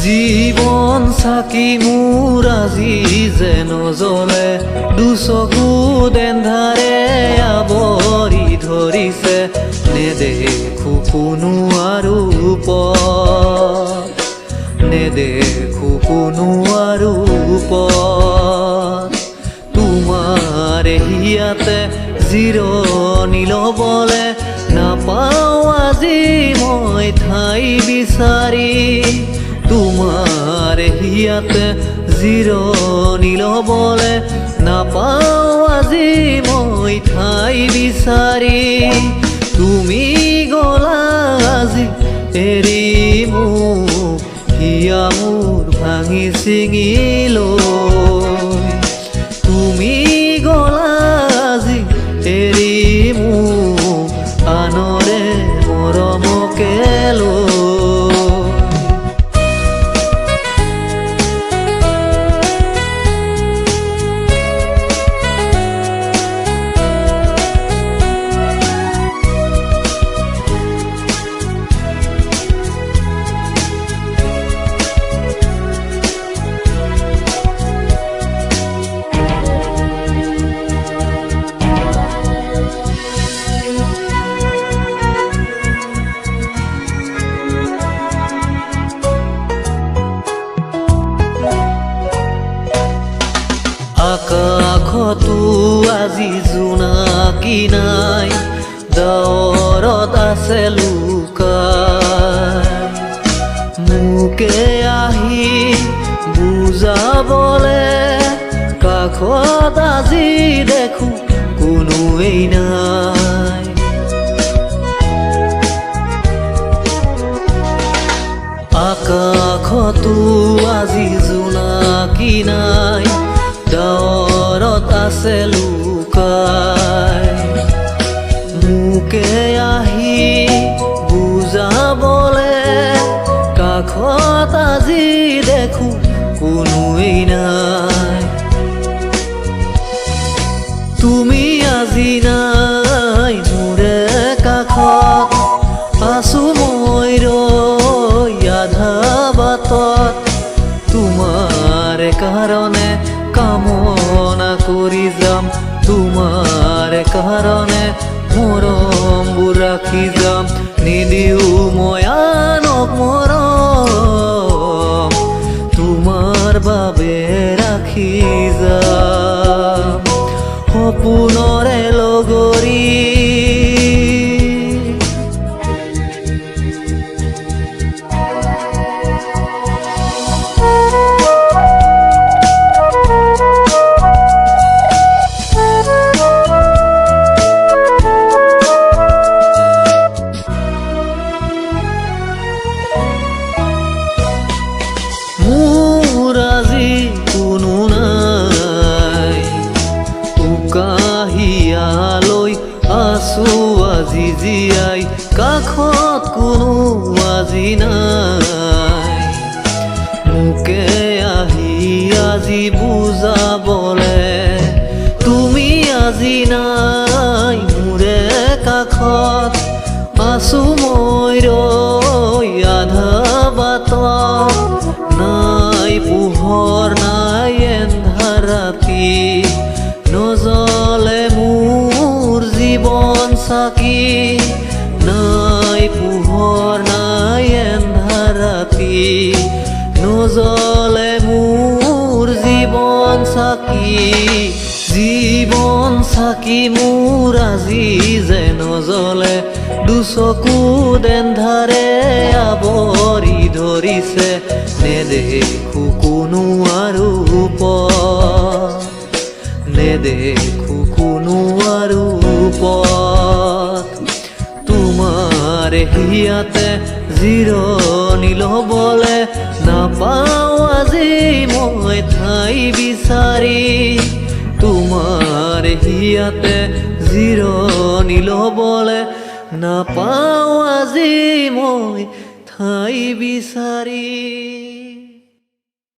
জীৱন চাকি মোৰ আজি যে নজ্বলে দুচকু দেন্ধাৰে আৱৰি ধৰিছে নেদেখো কোনো আৰু পথ নেদেখো কোনো আৰু পথ তোমাৰ হিয়াতে জিৰণি ল'বলে নাপাওঁ আজি মই ঠাই বিচাৰি তোমাৰ হিয়াতে জিৰণি ল'বলে নাপাওঁ আজি মই ঠাই বিচাৰি তুমি গ'লা আজি এৰি মোক হিয়া মোৰ ভাঙি ছিঙি লৈ তুমি গ'লা আজি এৰি মোক আনৰে মৰমকে লৈ আকাশতো আজি জোনাকী নাই ডাৱৰত আছে লুকাই মোকে আহি বুজাবলে কাষত আজি দেখো কোনোৱেই নাই আকাশতো আজি জোনাকী নাই ডাৱৰত আছে লুকাই মোকে আহি বুজাবলে কাষত আজি দেখো কোনোৱেই নাই তুমি আজি নাই মোৰে কাষত আছো মই ৰৈ আধা বাটত তোমাৰ কাৰণে কামনা কৰি যাম তোমাৰ কাৰণে মৰমবোৰ ৰাখি যাম নিদিও মই আনক মৰম তোমাৰ বাবে ৰাখি যাম সপোনৰে লগৰী মোৰ আজি কোনো নাই উকাহিয়ালৈ আছো আজি জীয়াই কাষত কোনো আজি নাই মোকে আহি আজি বুজাবলে তুমি আজি নাই মোৰে কাষত আছো মই ৰৈ আধা বাটত নাই পোহৰ নাই এন্ধাৰ ৰাতি নজ্বলে মোৰ জীৱন চাকি নাই পোহৰ নাই এন্ধাৰ ৰাতি নজ্বলে মোৰ জীৱন চাকি জীৱন চাকি মোৰ আজি যে নজ্বলে দুচকু দেন্ধাৰে আৱৰি ধৰিছে নেদেখো কোনো আৰু পথ নেদেখো কোনো আৰু পথ তোমাৰ হিয়াতে জিৰণি ল'বলে নাপাওঁ আজি মই ঠাই বিচাৰি তোমাৰ হিয়াতে জিৰণি ল'বলে নাপাওঁ আজি মই ঠাই বিচাৰি